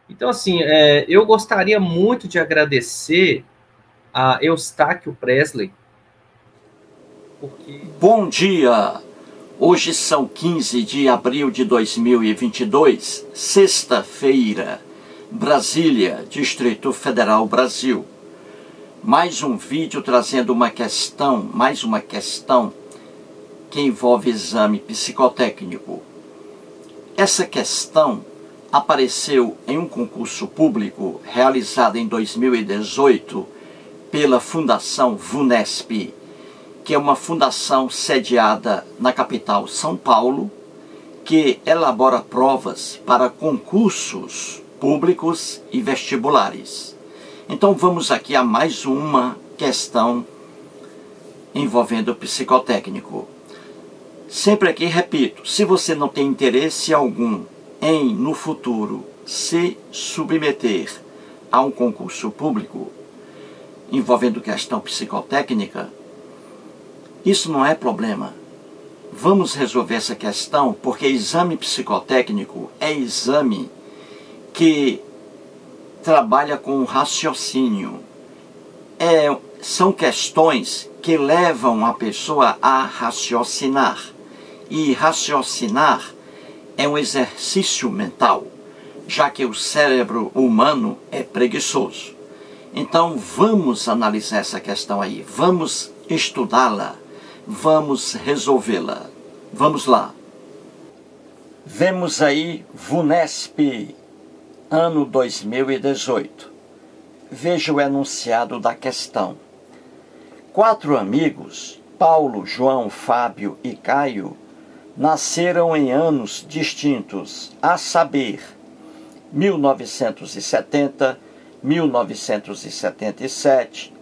Então, assim, eu gostaria muito de agradecer a Eustáquio Presley, porque... Bom dia! Hoje são 15 de abril de 2022, sexta-feira, Brasília, Distrito Federal, Brasil. Mais um vídeo trazendo mais uma questão que envolve exame psicotécnico. Essa questão apareceu em um concurso público realizado em 2018 pela Fundação VUNESP, que é uma fundação sediada na capital São Paulo, que elabora provas para concursos públicos e vestibulares. Então vamos aqui a mais uma questão envolvendo o psicotécnico. Sempre aqui repito, se você não tem interesse algum em, no futuro, se submeter a um concurso público envolvendo questão psicotécnica, isso não é problema. Vamos resolver essa questão, porque exame psicotécnico é exame que trabalha com raciocínio. São questões que levam a pessoa a raciocinar. E raciocinar é um exercício mental, já que o cérebro humano é preguiçoso. Então vamos analisar essa questão aí, vamos estudá-la, vamos resolvê-la. Vamos lá. Vemos aí VUNESP, ano 2018. Veja o enunciado da questão. 4 amigos, Paulo, João, Fábio e Caio, nasceram em anos distintos, a saber, 1970, 1977,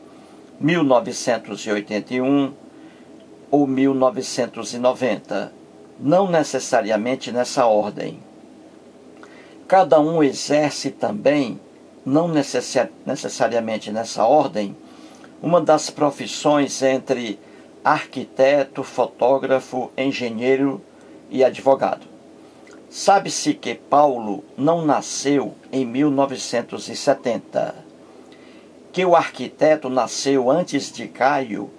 1981 ou 1990, não necessariamente nessa ordem. Cada um exerce também, não necessariamente nessa ordem, uma das profissões entre arquiteto, fotógrafo, engenheiro e advogado. Sabe-se que Paulo não nasceu em 1970, que o arquiteto nasceu antes de Caio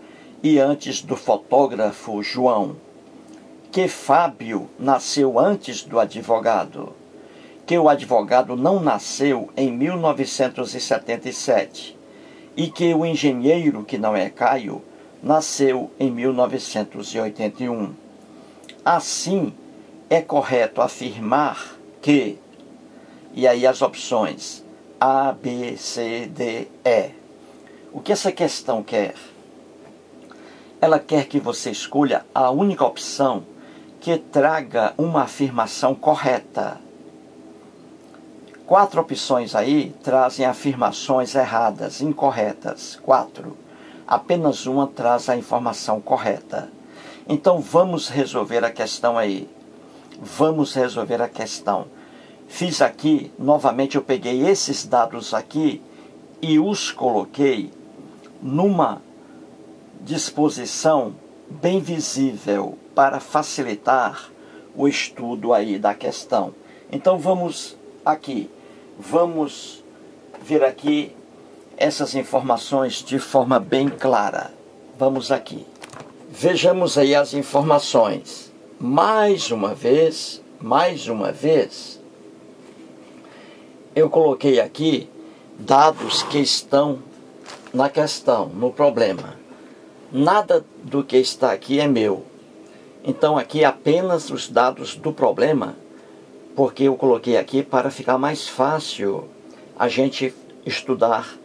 e antes do fotógrafo João, que Fábio nasceu antes do advogado, que o advogado não nasceu em 1977 e que o engenheiro, que não é Caio, nasceu em 1981. Assim, é correto afirmar que, e aí as opções A, B, C, D, E. O que essa questão quer? Ela quer que você escolha a única opção que traga uma afirmação correta. 4 opções aí trazem afirmações erradas, incorretas. 4. Apenas uma traz a informação correta. Então vamos resolver a questão aí. Vamos resolver a questão. Fiz aqui, novamente eu peguei esses dados aqui e os coloquei numa disposição bem visível para facilitar o estudo aí da questão. Então vamos aqui, vamos ver aqui essas informações de forma bem clara. Vamos aqui. Vejamos aí as informações. Mais uma vez, eu coloquei aqui dados que estão na questão, no problema. Nada do que está aqui é meu. Então aqui apenas os dados do problema, porque eu coloquei aqui para ficar mais fácil a gente estudar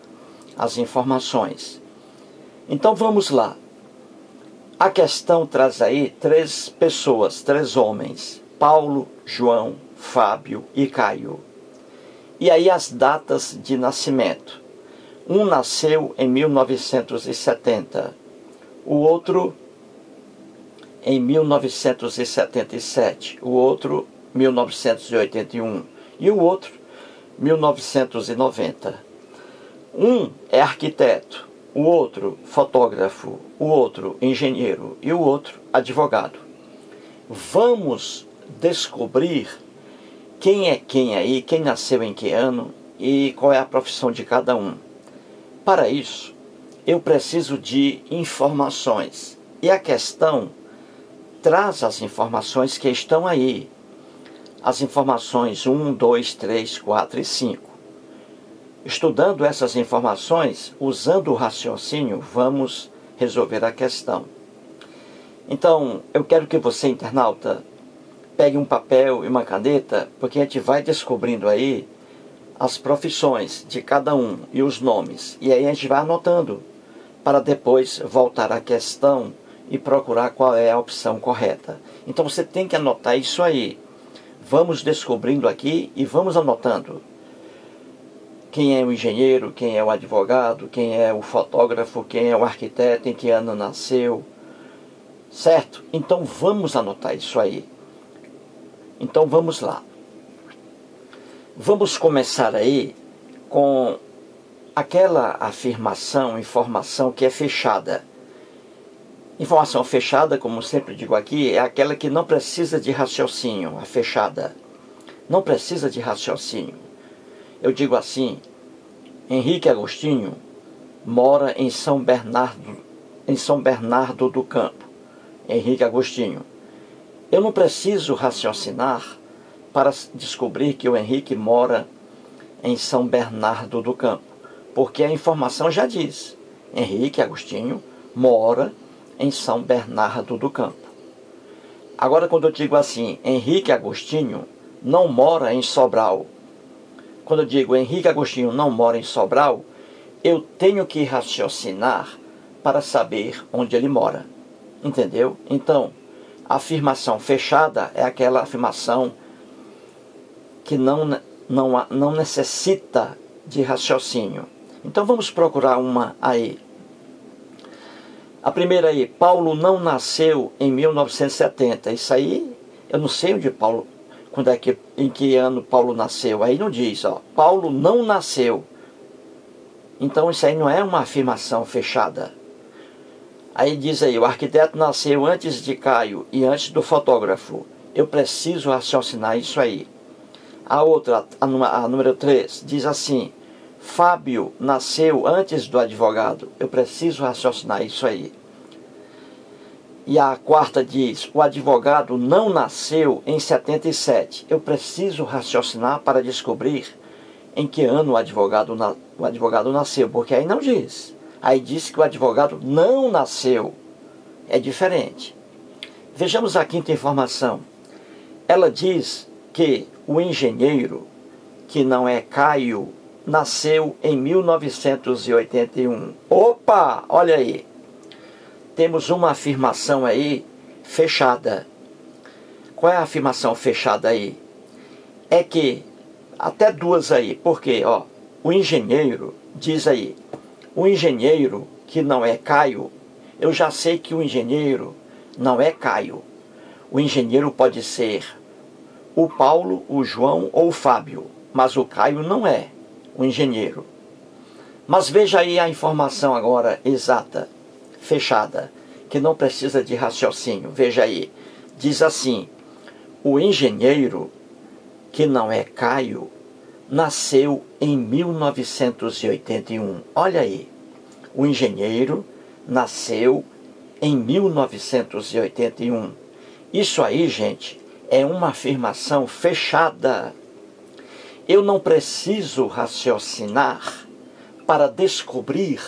as informações. Então vamos lá. A questão traz aí 3 pessoas, 3 homens, Paulo, João, Fábio e Caio. E aí as datas de nascimento. Um nasceu em 1970, o outro em 1977, o outro 1981 e o outro 1990. Um é arquiteto, o outro fotógrafo, o outro engenheiro e o outro advogado. Vamos descobrir quem é quem aí, quem nasceu em que ano e qual é a profissão de cada um. Para isso, eu preciso de informações. E a questão traz as informações que estão aí. As informações 1, 2, 3, 4 e 5. Estudando essas informações, usando o raciocínio, vamos resolver a questão. Então, eu quero que você, internauta, pegue um papel e uma caneta, porque a gente vai descobrindo aí as profissões de cada um e os nomes. E aí a gente vai anotando, para depois voltar à questão e procurar qual é a opção correta. Então você tem que anotar isso aí. Vamos descobrindo aqui e vamos anotando. Quem é o engenheiro, quem é o advogado, quem é o fotógrafo, quem é o arquiteto, em que ano nasceu. Certo? Então vamos anotar isso aí. Então vamos lá. Vamos começar aí com aquela afirmação, informação que é fechada. Informação fechada, como sempre digo aqui, é aquela que não precisa de raciocínio, a fechada. Não precisa de raciocínio. Eu digo assim, Henrique Agostinho mora em São Bernardo do Campo. Henrique Agostinho. Eu não preciso raciocinar para descobrir que o Henrique mora em São Bernardo do Campo, porque a informação já diz, Henrique Agostinho mora em São Bernardo do Campo. Agora, quando eu digo assim, Henrique Agostinho não mora em Sobral, quando eu digo Henrique Agostinho não mora em Sobral, eu tenho que raciocinar para saber onde ele mora. Entendeu? Então, a afirmação fechada é aquela afirmação que não necessita de raciocínio. Então vamos procurar uma aí. A primeira aí, Paulo não nasceu em 1970. Isso aí, eu não sei onde Paulo, em que ano Paulo nasceu. Aí não diz, ó, Paulo não nasceu. Então isso aí não é uma afirmação fechada. Aí diz aí, o arquiteto nasceu antes de Caio e antes do fotógrafo. Eu preciso raciocinar isso aí. A outra, a número 3, diz assim, Fábio nasceu antes do advogado. Eu preciso raciocinar isso aí. E a quarta diz, o advogado não nasceu em 77. Eu preciso raciocinar para descobrir em que ano o advogado nasceu, porque aí não diz. Aí diz que o advogado não nasceu. É diferente. Vejamos a quinta informação. Ela diz que o engenheiro, que não é Caio, nasceu em 1981. Opa, olha aí. Temos uma afirmação aí fechada. Qual é a afirmação fechada aí? É que, até duas aí, porque, ó, o engenheiro, diz aí, o engenheiro que não é Caio, eu já sei que o engenheiro não é Caio. O engenheiro pode ser o Paulo, o João ou o Fábio, mas o Caio não é o engenheiro. Mas veja aí a informação agora exata, fechada, que não precisa de raciocínio. Veja aí, diz assim, o engenheiro que não é Caio nasceu em 1981. Olha aí, o engenheiro nasceu em 1981. Isso aí, gente, é uma afirmação fechada. Eu não preciso raciocinar para descobrir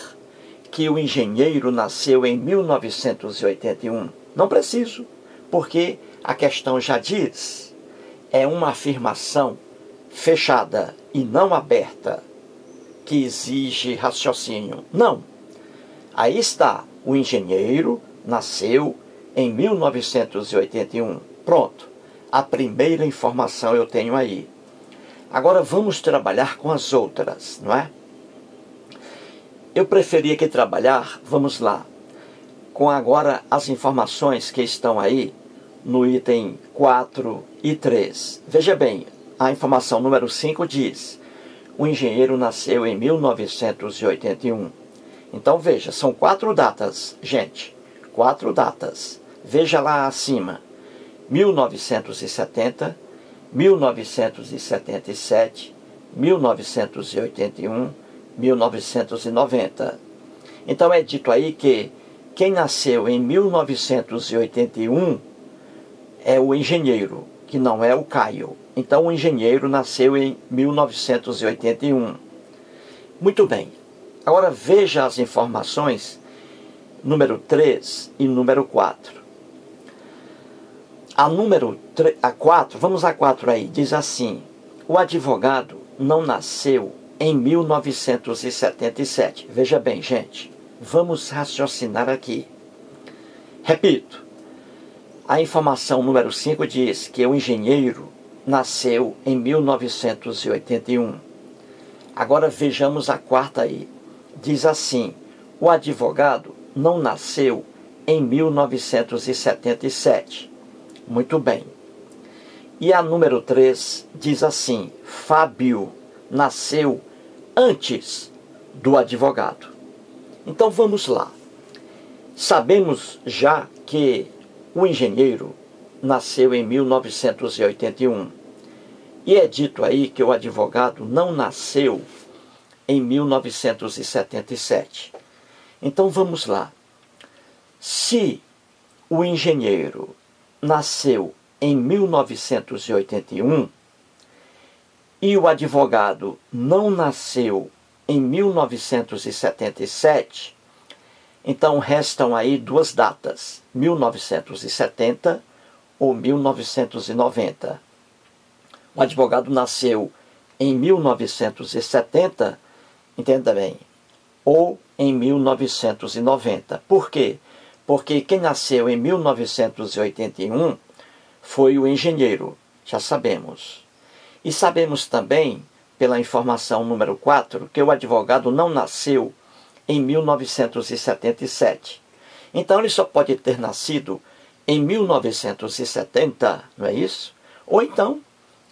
que o engenheiro nasceu em 1981. Não preciso, porque a questão já diz. É uma afirmação fechada e não aberta, que exige raciocínio. Não. Aí está, o engenheiro nasceu em 1981. Pronto. A primeira informação eu tenho aí. Agora vamos trabalhar com as outras, não é? Eu preferia que trabalhar, vamos lá, com agora as informações que estão aí no item 4 e 3. Veja bem, a informação número 5 diz, o engenheiro nasceu em 1981. Então veja, são 4 datas, gente, 4 datas. Veja lá acima, 1970, 1977, 1981, 1990. Então é dito aí que quem nasceu em 1981 é o engenheiro, que não é o Caio. Então o engenheiro nasceu em 1981. Muito bem. Agora veja as informações número 3 e número 4. A 4, vamos a 4 aí, diz assim: o advogado não nasceu em 1977. Veja bem, gente, vamos raciocinar aqui. Repito, a informação número 5 diz que o engenheiro nasceu em 1981. Agora vejamos a quarta aí. Diz assim: o advogado não nasceu em 1977. Muito bem. E a número 3 diz assim: Fábio nasceu antes do advogado. Então vamos lá. Sabemos já que o engenheiro nasceu em 1981. E é dito aí que o advogado não nasceu em 1977. Então vamos lá. Se o engenheiro nasceu em 1981 e o advogado não nasceu em 1977, então restam aí duas datas, 1970 ou 1990. O advogado nasceu em 1970, entenda bem, ou em 1990. Por quê? Porque quem nasceu em 1981 foi o engenheiro, já sabemos. E sabemos também, pela informação número 4, que o advogado não nasceu em 1977. Então ele só pode ter nascido em 1970, não é isso? Ou então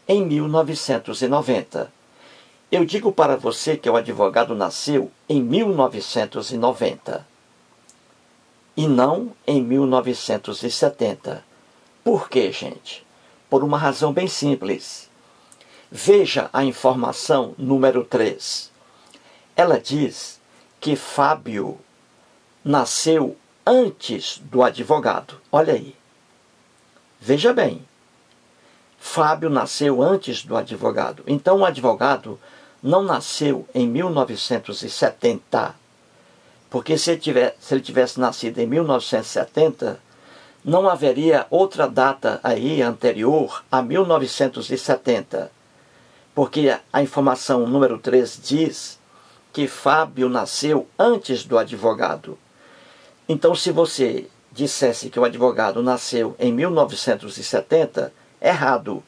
em 1990. Eu digo para você que o advogado nasceu em 1990 e não em 1970. Por quê, gente? Por uma razão bem simples. Veja a informação número 3. Ela diz que Fábio nasceu antes do advogado. Olha aí. Veja bem. Fábio nasceu antes do advogado. Então o advogado não nasceu em 1970. Porque se ele tivesse nascido em 1970, não haveria outra data aí anterior a 1970. Porque a informação número 3 diz que Fábio nasceu antes do advogado. Então, se você dissesse que o advogado nasceu em 1970, errado.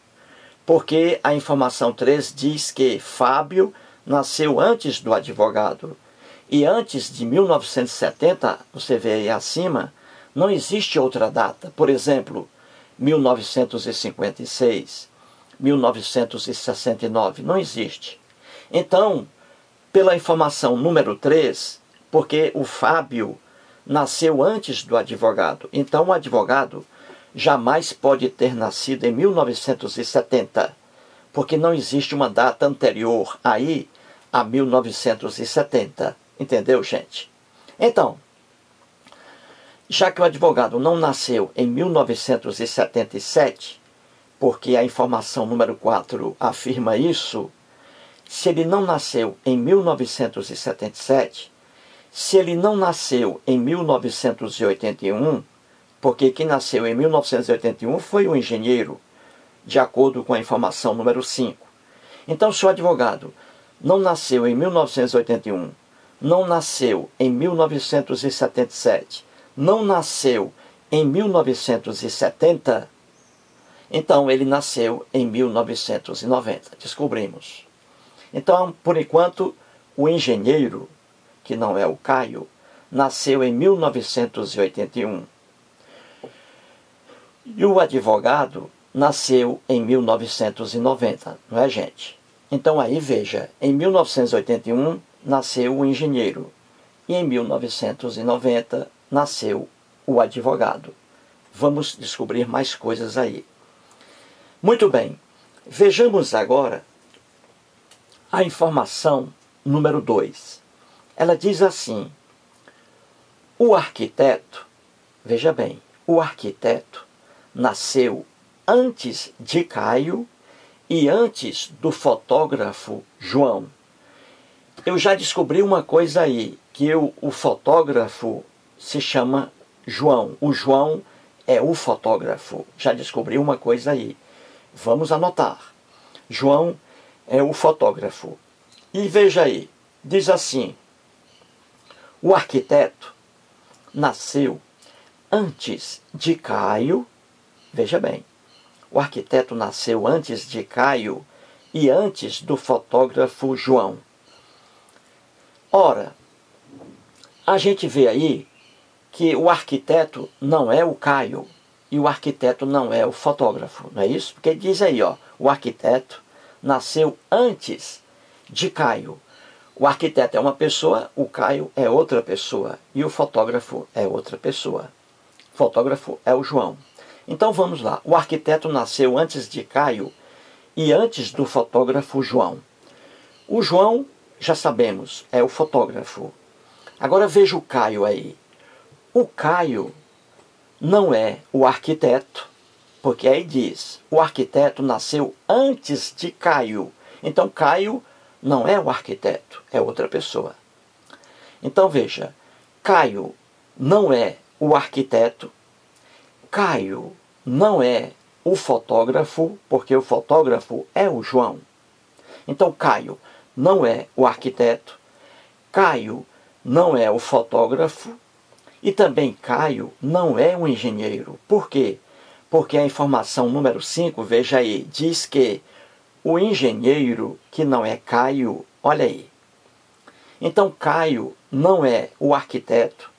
Porque a informação 3 diz que Fábio nasceu antes do advogado. E antes de 1970, você vê aí acima, não existe outra data. Por exemplo, 1956, 1969, não existe. Então, pela informação número 3, porque o Fábio nasceu antes do advogado, então o advogado jamais pode ter nascido em 1970, porque não existe uma data anterior aí a 1970. Entendeu, gente? Então, já que o advogado não nasceu em 1977, porque a informação número 4 afirma isso, se ele não nasceu em 1977, se ele não nasceu em 1981, porque quem nasceu em 1981 foi o engenheiro, de acordo com a informação número 5. Então, se o advogado não nasceu em 1981, não nasceu em 1977, não nasceu em 1970, então ele nasceu em 1990. Descobrimos. Então, por enquanto, o engenheiro, que não é o Caio, nasceu em 1981. E o advogado nasceu em 1990, não é, gente? Então aí veja, em 1981 nasceu o engenheiro e em 1990 nasceu o advogado. Vamos descobrir mais coisas aí. Muito bem, Vejamos agora a informação número 2. Ela diz assim: o arquiteto, veja bem, o arquiteto nasceu antes de Caio e antes do fotógrafo João. Eu já descobri uma coisa aí, que o fotógrafo se chama João. O João é o fotógrafo. Já descobri uma coisa aí. Vamos anotar. João é o fotógrafo. E veja aí, diz assim: o arquiteto nasceu antes de Caio. Veja bem, o arquiteto nasceu antes de Caio e antes do fotógrafo João. Ora, a gente vê aí que o arquiteto não é o Caio e o arquiteto não é o fotógrafo, não é isso? Porque diz aí, ó, o arquiteto nasceu antes de Caio. O arquiteto é uma pessoa, o Caio é outra pessoa e o fotógrafo é outra pessoa. O fotógrafo é o João. Então vamos lá. O arquiteto nasceu antes de Caio e antes do fotógrafo João. O João, já sabemos, é o fotógrafo. Agora veja o Caio aí. O Caio não é o arquiteto, porque aí diz, o arquiteto nasceu antes de Caio. Então Caio não é o arquiteto, é outra pessoa. Então veja, Caio não é o arquiteto, Caio não é o fotógrafo, porque o fotógrafo é o João. Então Caio não é o arquiteto, Caio não é o fotógrafo e também Caio não é o engenheiro. Por quê? Porque a informação número 5, veja aí, diz que o engenheiro, que não é Caio, olha aí. Então Caio não é o arquiteto,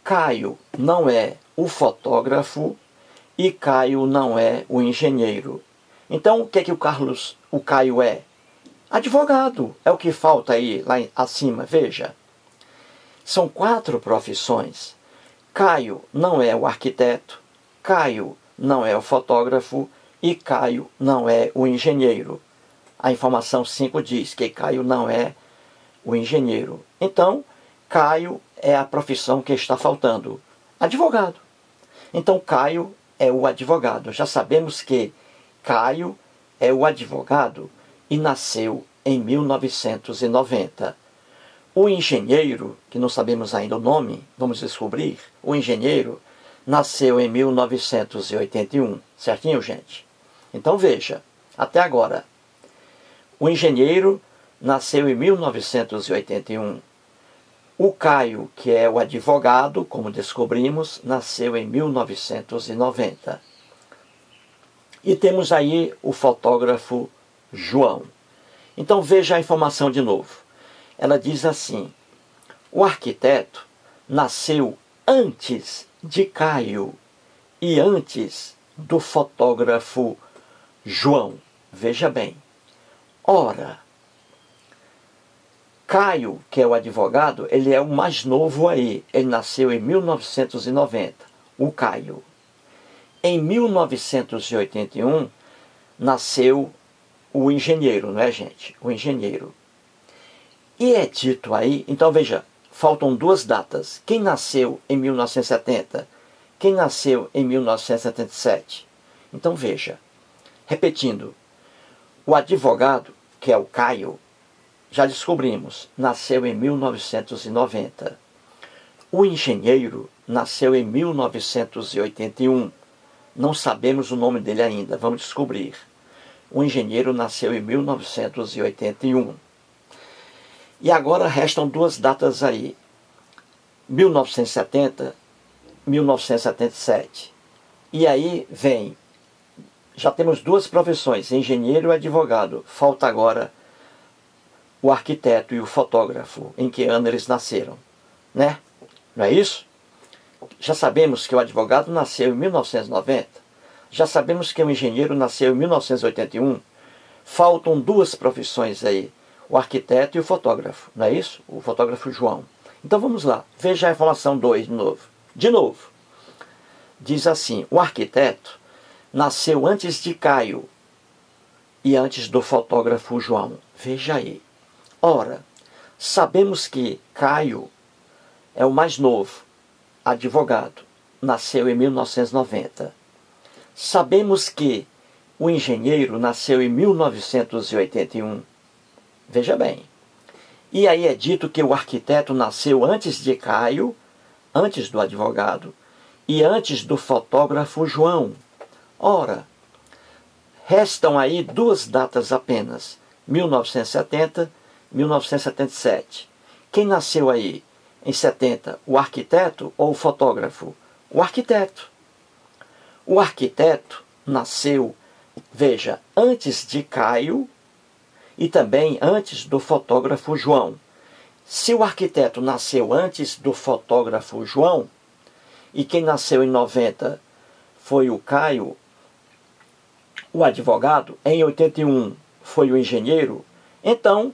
Caio não é o fotógrafo e Caio não é o engenheiro. Então o que é que o Caio é? Advogado, é o que falta aí lá acima, veja. São 4 profissões. Caio não é o arquiteto, Caio não é o fotógrafo e Caio não é o engenheiro. A informação 5 diz que Caio não é o engenheiro. Então, Caio é a profissão que está faltando. Advogado. Então, Caio é o advogado. Já sabemos que Caio é o advogado e nasceu em 1990. O engenheiro, que não sabemos ainda o nome, vamos descobrir, o engenheiro nasceu em 1981. Certinho, gente? Então veja, até agora, o engenheiro nasceu em 1981. O Caio, que é o advogado, como descobrimos, nasceu em 1990. E temos aí o fotógrafo João. Então veja a informação de novo. Ela diz assim: o arquiteto nasceu antes de Caio e antes do fotógrafo João. Veja bem. Ora, Caio, que é o advogado, ele é o mais novo aí. Ele nasceu em 1990, o Caio. Em 1981, nasceu o engenheiro, não é, gente? O engenheiro. E é dito aí, então veja, faltam 2 datas. Quem nasceu em 1970? Quem nasceu em 1977? Então veja, repetindo, o advogado, que é o Caio, já descobrimos, nasceu em 1990. O engenheiro nasceu em 1981. Não sabemos o nome dele ainda, vamos descobrir. O engenheiro nasceu em 1981. E agora restam 2 datas aí, 1970, 1977. E aí vem, já temos 2 profissões, engenheiro e advogado. Falta agora o arquiteto e o fotógrafo, em que ano eles nasceram, né? Não é isso? Já sabemos que o advogado nasceu em 1990, já sabemos que o engenheiro nasceu em 1981. Faltam 2 profissões aí, o arquiteto e o fotógrafo, não é isso? O fotógrafo João. Então vamos lá, veja a informação 2 de novo. De novo, diz assim: o arquiteto nasceu antes de Caio e antes do fotógrafo João. Veja aí. Ora, sabemos que Caio é o mais novo, advogado, nasceu em 1990. Sabemos que o engenheiro nasceu em 1981. Veja bem. E aí é dito que o arquiteto nasceu antes de Caio, antes do advogado, e antes do fotógrafo João. Ora, restam aí duas datas apenas, 1970 e 1977. Quem nasceu aí em 70, o arquiteto ou o fotógrafo? O arquiteto. O arquiteto nasceu, veja, antes de Caio e também antes do fotógrafo João. Se o arquiteto nasceu antes do fotógrafo João, e quem nasceu em 90 foi o Caio, o advogado, em 81 foi o engenheiro, então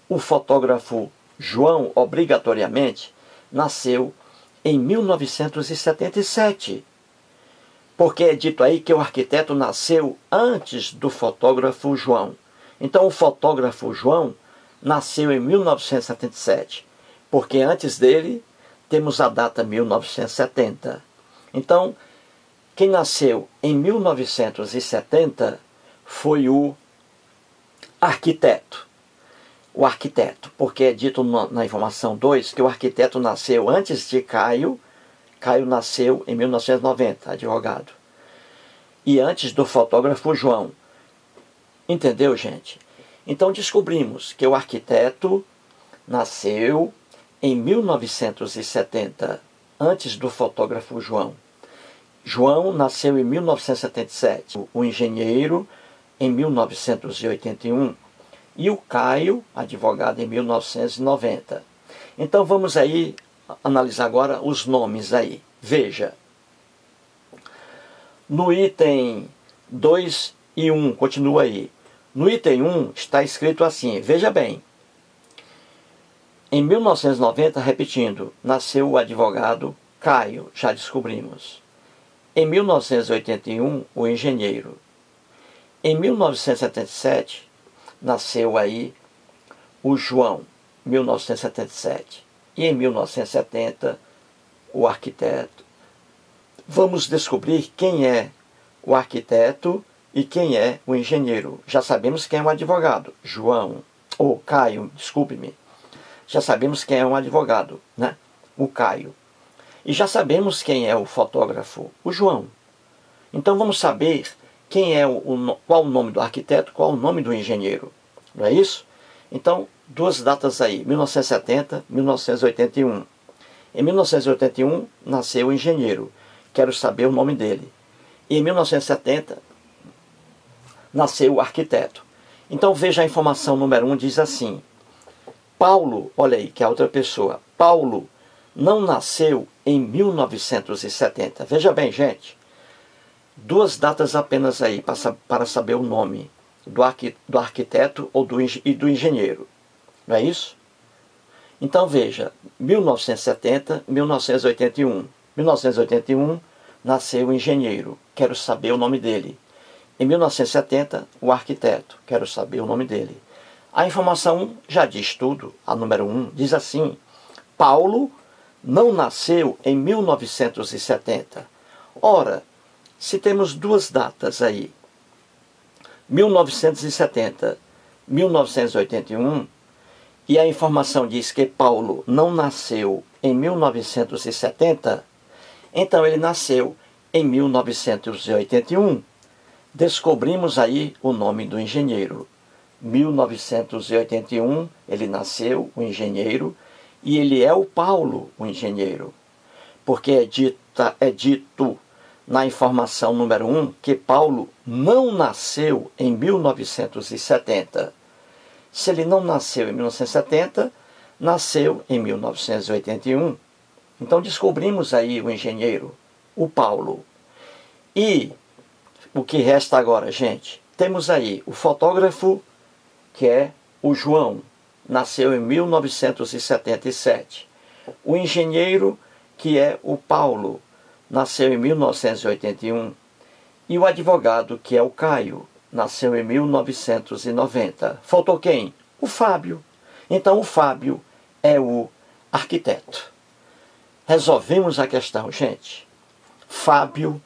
o fotógrafo João, obrigatoriamente, nasceu em 1977. Porque é dito aí que o arquiteto nasceu antes do fotógrafo João. Então o fotógrafo João nasceu em 1977, porque antes dele temos a data 1970. Então, quem nasceu em 1970 foi o arquiteto. O arquiteto, porque é dito na informação 2 que o arquiteto nasceu antes de Caio. Caio nasceu em 1990, advogado. E antes do fotógrafo João. Entendeu, gente? Então descobrimos que o arquiteto nasceu em 1970, antes do fotógrafo João. João nasceu em 1977, o engenheiro em 1981 e o Caio, advogado, em 1990. Então vamos aí analisar agora os nomes aí. Veja, no item 2 e 1, continua aí. No item 1 está escrito assim, veja bem. Em 1990, repetindo, nasceu o advogado Caio, já descobrimos. Em 1981, o engenheiro. Em 1977, nasceu aí o João, 1977. E em 1970, o arquiteto. Vamos descobrir quem é o arquiteto e quem é o engenheiro. Já sabemos quem é o advogado, João, ou Caio, desculpe-me. Já sabemos quem é um advogado, né? O Caio. E já sabemos quem é o fotógrafo, o João. Então vamos saber quem é qual o nome do arquiteto, qual o nome do engenheiro. Não é isso? Então, duas datas aí, 1970, 1981. Em 1981 nasceu o engenheiro. Quero saber o nome dele. E em 1970 nasceu o arquiteto. Então veja a informação número 1, diz assim. Paulo, olha aí, que é a outra pessoa. Paulo não nasceu em 1970. Veja bem, gente. Duas datas apenas aí para saber o nome do arquiteto e do engenheiro. Não é isso? Então veja, 1970, 1981. 1981 nasceu o engenheiro. Quero saber o nome dele. Em 1970, o arquiteto. Quero saber o nome dele. A informação já diz tudo. A número 1 diz assim. Paulo não nasceu em 1970. Ora, se temos duas datas aí, 1970, 1981, e a informação diz que Paulo não nasceu em 1970, então ele nasceu em 1981. Descobrimos aí o nome do engenheiro. 1981, ele nasceu, o engenheiro, e ele é o Paulo, o engenheiro. Porque é dito na informação número 1 que Paulo não nasceu em 1970. Se ele não nasceu em 1970, nasceu em 1981. Então descobrimos aí o engenheiro, o Paulo. E o que resta agora, gente? Temos aí o fotógrafo, que é o João, nasceu em 1977. O engenheiro, que é o Paulo, nasceu em 1981. E o advogado, que é o Caio, nasceu em 1990. Faltou quem? O Fábio. Então o Fábio é o arquiteto. Resolvemos a questão, gente. Fábio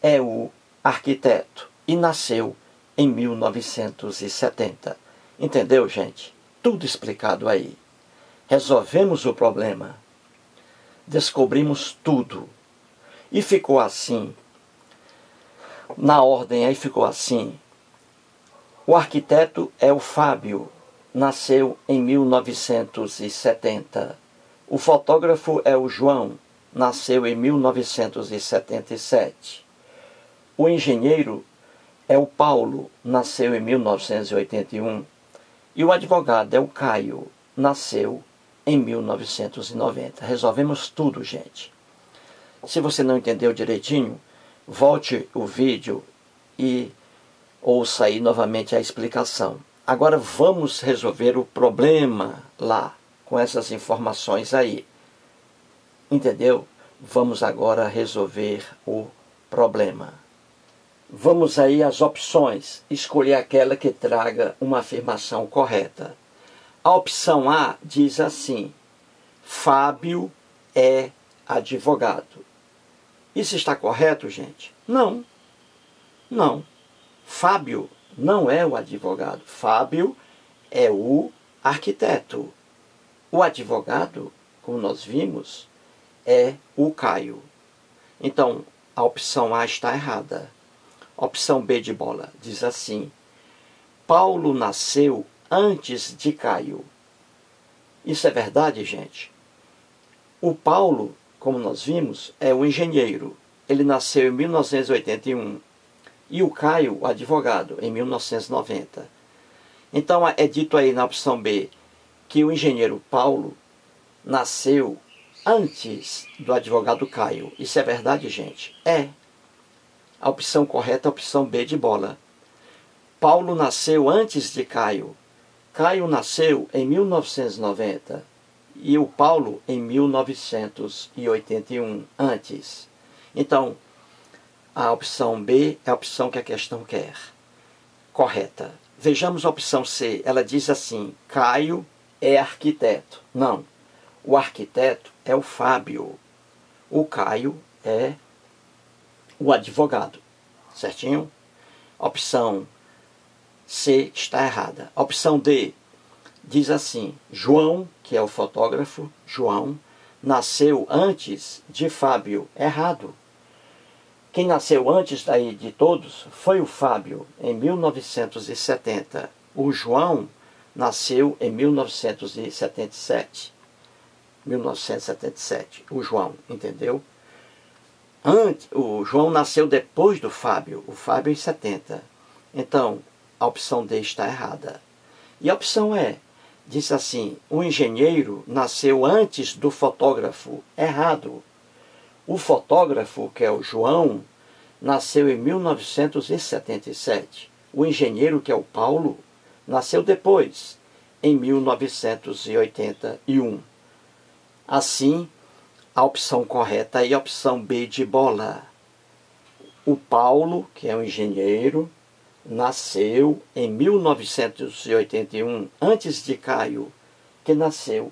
é o arquiteto e nasceu em 1970. Entendeu, gente? Tudo explicado aí. Resolvemos o problema. Descobrimos tudo. E ficou assim. Na ordem aí ficou assim. O arquiteto é o Fábio, nasceu em 1970. O fotógrafo é o João, nasceu em 1977. O engenheiro é o Paulo, nasceu em 1981. E o advogado é o Caio, nasceu em 1990. Resolvemos tudo, gente. Se você não entendeu direitinho, volte o vídeo e ouça aí novamente a explicação. Agora vamos resolver o problema lá, com essas informações aí. Entendeu? Vamos agora resolver o problema. Vamos aí às opções. Escolher aquela que traga uma afirmação correta. A opção A diz assim: Fábio é advogado. Isso está correto, gente? Não. Não. Fábio não é o advogado. Fábio é o arquiteto. O advogado, como nós vimos, é o Caio. Então, a opção A está errada. Opção B de bola diz assim: Paulo nasceu antes de Caio. Isso é verdade, gente? O Paulo, como nós vimos, é o engenheiro. Ele nasceu em 1981. E o Caio, o advogado, em 1990. Então é dito aí na opção B que o engenheiro Paulo nasceu antes do advogado Caio. Isso é verdade, gente? É. A opção correta é a opção B de bola. Paulo nasceu antes de Caio. Caio nasceu em 1990 e o Paulo em 1981, antes. Então, a opção B é a opção que a questão quer. Correta. Vejamos a opção C. Ela diz assim: Caio é arquiteto. Não. O arquiteto é o Fábio. O Caio é o advogado. Certinho? Opção C está errada. Opção D diz assim: João, que é o fotógrafo, João, nasceu antes de Fábio. Errado. Quem nasceu antes daí de todos foi o Fábio, em 1970. O João nasceu em 1977. 1977, o João, entendeu? O João nasceu depois do Fábio, o Fábio em 70. Então, a opção D está errada. E a opção E diz assim: o engenheiro nasceu antes do fotógrafo. Errado. O fotógrafo, que é o João, nasceu em 1977. O engenheiro, que é o Paulo, nasceu depois, em 1981. Assim, a opção correta é a opção B de bola. O Paulo, que é o engenheiro, nasceu em 1981, antes de Caio, que nasceu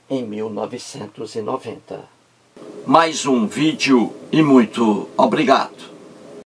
em 1990. Mais um vídeo e muito obrigado.